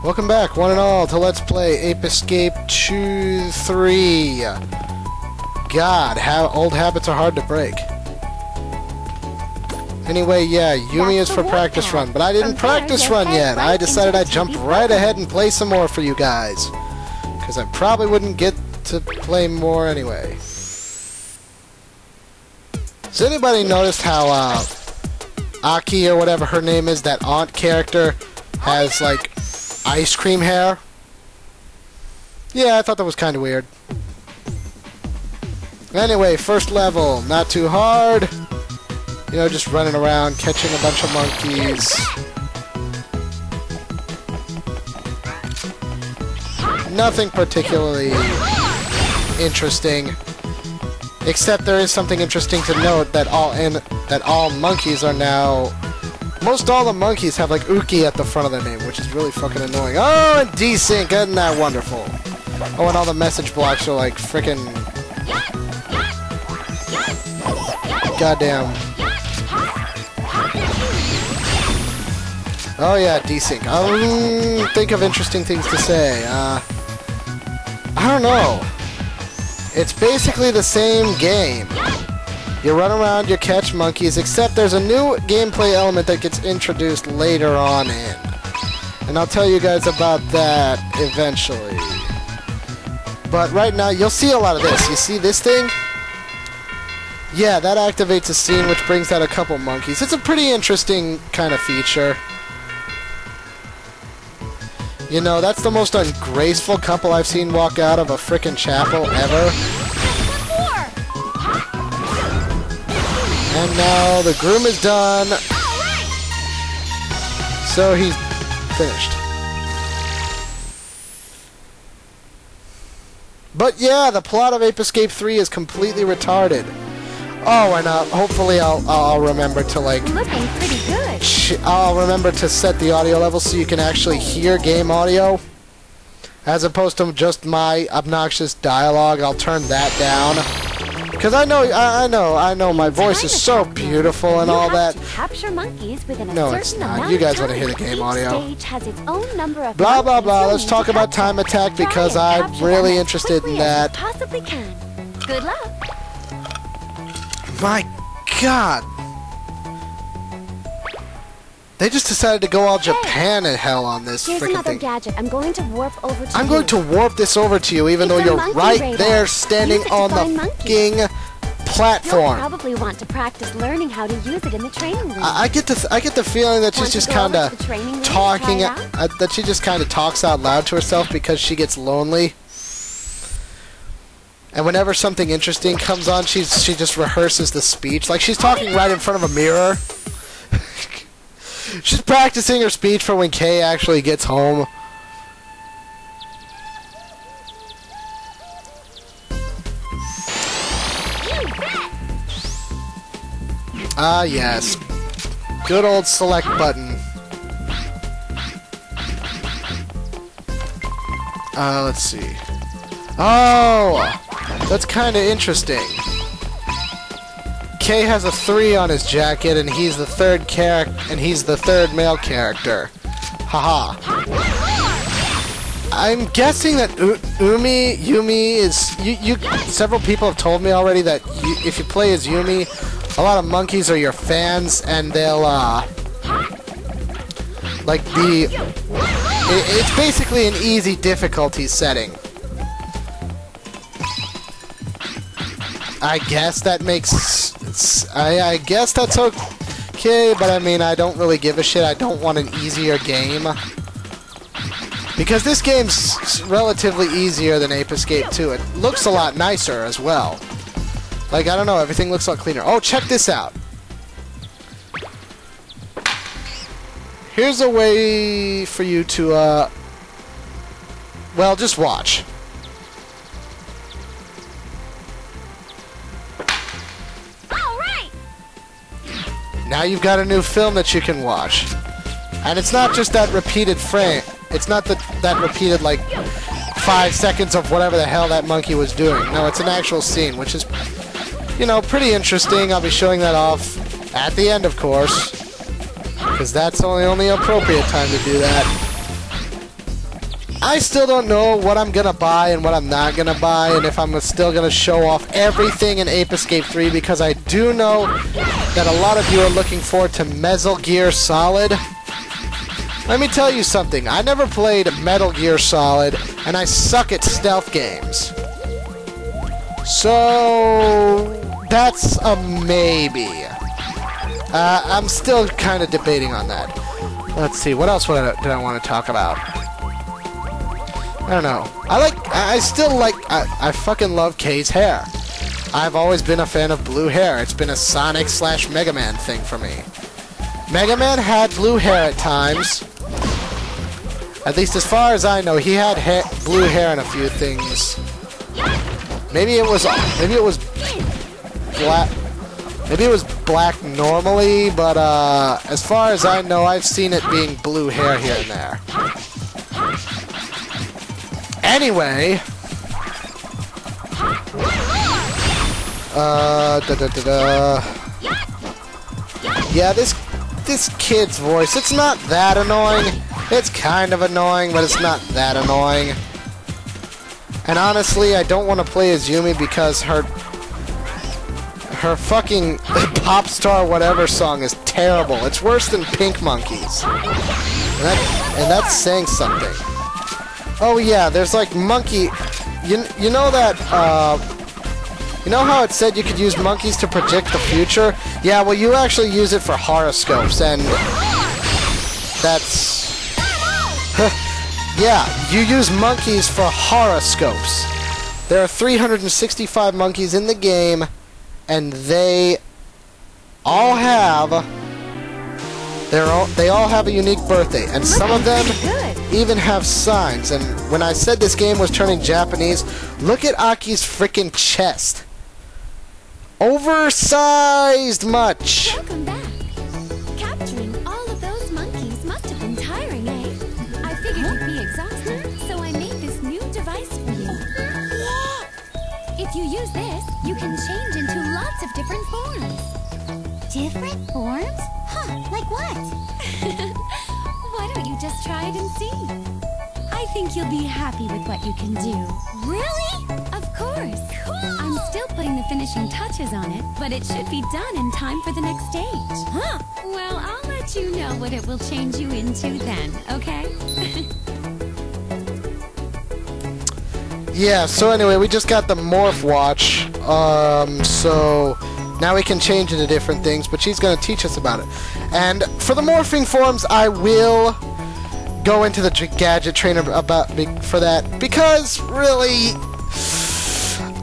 Welcome back, one and all, to Let's Play Ape Escape 2-3. God, how old habits are hard to break. Anyway, yeah, Yumi is for practice run, but I didn't practice run yet. I decided I'd jump right ahead and play some more for you guys. Because I probably wouldn't get to play more anyway. Has anybody noticed how, Aki, or whatever her name is, that aunt character, has, like, ice cream hair? Yeah, I thought that was kind of weird. Anyway, first level, not too hard. You know, just running around, catching a bunch of monkeys. Nothing particularly interesting. Except there is something interesting to note that all monkeys are now... Most all the monkeys have, like, Uki at the front of their name, which is really fucking annoying. Oh, and desync, isn't that wonderful? Oh, and all the message blocks are, like, frickin'... Goddamn. Oh, yeah, desync. Think of interesting things to say. I don't know. It's basically the same game. You run around, you catch monkeys, except there's a new gameplay element that gets introduced later on in. And I'll tell you guys about that eventually. But right now, you'll see a lot of this. You see this thing? Yeah, that activates a scene which brings out a couple monkeys. It's a pretty interesting kind of feature. You know, that's the most ungraceful couple I've seen walk out of a frickin' chapel ever. And now the groom is done. So he's finished. But yeah, the plot of Ape Escape 3 is completely retarded. Oh, and hopefully I'll remember to, like... Looking pretty good. I'll remember to set the audio level so you can actually hear game audio. As opposed to just my obnoxious dialogue. I'll turn that down. Because I know my voice is so beautiful and all that. No, it's not. You guys want to hear the game audio. Blah, blah, blah. Let's talk about Time Attack because I'm really interested in that. Good luck. My God. They just decided to go all Japan and hell on this freaking thing. Gadget. I'm going to warp over to I'm going to warp this over to you, even though you're right there standing on the fucking platform. You'll probably want to practice learning how to use it in the training room. I get the feeling that she's just kind of talking, that she just kind of talks out loud to herself because she gets lonely. And whenever something interesting comes on, she just rehearses the speech, like she's talking right in front of a mirror. She's practicing her speech for when Kay actually gets home. Ah, yes. Good old select button. Let's see. Oh! That's kind of interesting. Kay has a 3 on his jacket, and he's the third male character. Haha. I'm guessing that Yumi is... several people have told me already that if you play as Yumi, a lot of monkeys are your fans, and they'll, like, it's basically an easy difficulty setting. I guess that makes... I guess that's okay, but I mean, I don't really give a shit. I don't want an easier game. Because this game's relatively easier than Ape Escape 2. It looks a lot nicer as well. Like, I don't know, everything looks a lot cleaner. Oh, check this out. Here's a way for you to, well, just watch. Now you've got a new film that you can watch. And it's not just that repeated frame. It's not that repeated, like, 5 seconds of whatever the hell that monkey was doing. No, it's an actual scene, which is, you know, pretty interesting. I'll be showing that off at the end, of course. Because that's only appropriate time to do that. I still don't know what I'm gonna buy and what I'm not gonna buy, and if I'm still gonna show off everything in Ape Escape 3, because I do know that a lot of you are looking forward to Metal Gear Solid. Let me tell you something. I never played Metal Gear Solid, and I suck at stealth games. So that's a maybe. I'm still kind of debating on that. Let's see. What else did I want to talk about? I don't know. I fucking love Kay's hair. I've always been a fan of blue hair. It's been a Sonic/Mega Man thing for me. Mega Man had blue hair at times. At least as far as I know, he had blue hair in a few things. Maybe it was black. Maybe it was black normally, but as far as I know, I've seen it being blue hair here and there. Anyway, yeah, this kid's voice, it's not that annoying. It's kind of annoying, but it's not that annoying. And honestly, I don't want to play as Yumi because her fucking pop star whatever song is terrible. It's worse than Pink Monkeys. And that's saying something. Oh yeah, there's like monkey... You know that, you know how it said you could use monkeys to predict the future? Yeah, well you actually use it for horoscopes, and... That's... Yeah, you use monkeys for horoscopes. There are 365 monkeys in the game, and they all have they all have a unique birthday, and some of them even have signs. And when I said this game was turning Japanese, look at Aki's freaking chest. Oversized much. Welcome back. Capturing all of those monkeys must have been tiring, eh? I figured you'd be exhausted, so I made this new device for you. If you use this, you can change into lots of different forms. Different forms? Huh, like what? Why don't you just try it and see? I think you'll be happy with what you can do. Really? Of course. Cool. I'm still putting the finishing touches on it, but it should be done in time for the next stage. Huh? Well, I'll let you know what it will change you into then, okay? Yeah, so anyway, we just got the Morph Watch, so now we can change into different things, but she's going to teach us about it. And for the morphing forms, I will go into the Gadget Trainer for that, because really,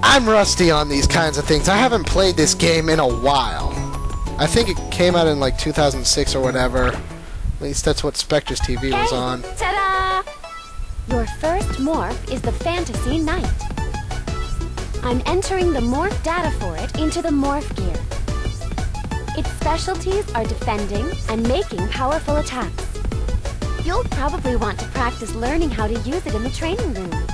I'm rusty on these kinds of things. I haven't played this game in a while. I think it came out in like 2006 or whatever. At least that's what Spectre's TV was on. Ta-da! Your first morph is the Fantasy Knight. I'm entering the morph data for it into the Morph Gear. Its specialties are defending and making powerful attacks. You'll probably want to practice learning how to use it in the training room.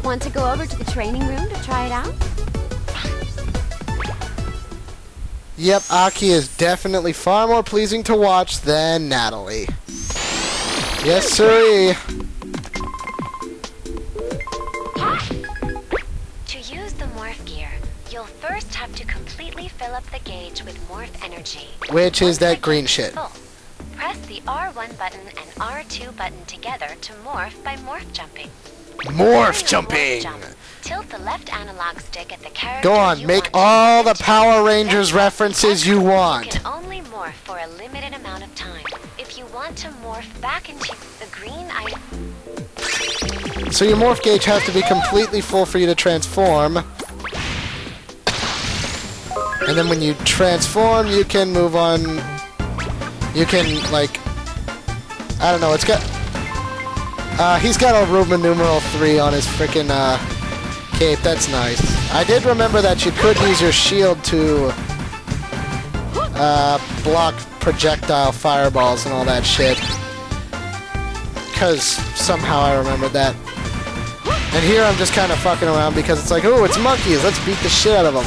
Want to go over to the training room to try it out? Yep, Aki is definitely far more pleasing to watch than Natalie. Yes, sirree. To use the Morph Gear, you'll first have to completely fill up the gauge with Morph energy. Which is that green shit. Press the R1 button and R2 button together to morph by morph jumping. Morph jumping! Tilt the left analog stick at the character. Go on, make all the Power Rangers references you want. You can only morph for a limited amount of time. If you want to morph back into the green item. So your morph gauge has to be completely full for you to transform. And then when you transform, you can move on. You can, like, I don't know, it's got... he's got a Roman numeral 3 on his frickin' cape. That's nice. I did remember that you could use your shield to block projectile fireballs and all that shit. Because somehow I remembered that. And here I'm just kind of fucking around because it's like, oh, it's monkeys. Let's beat the shit out of them.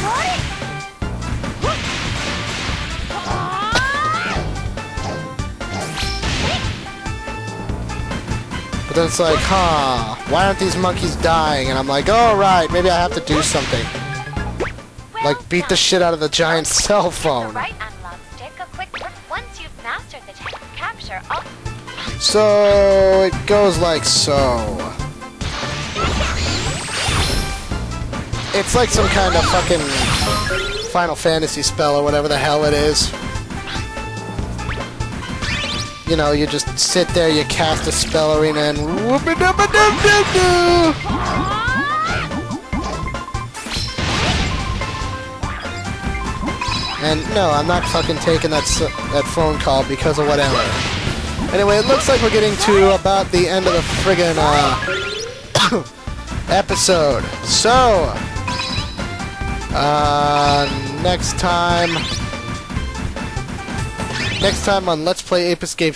But then it's like, huh, why aren't these monkeys dying? And I'm like, oh, right, maybe I have to do something. Like, beat the shit out of the giant cell phone. Right analog stick, a quick once you've mastered the capture all. So, it goes like so. It's like some kind of fucking Final Fantasy spell or whatever the hell it is. You know, you just sit there, you cast a spell arena, and whoop-a-dub-a-dub-dub-dub! And no, I'm not fucking taking that phone call because of whatever. Anyway, it looks like we're getting to about the end of the friggin' episode. So, next time on Let's Play Ape Escape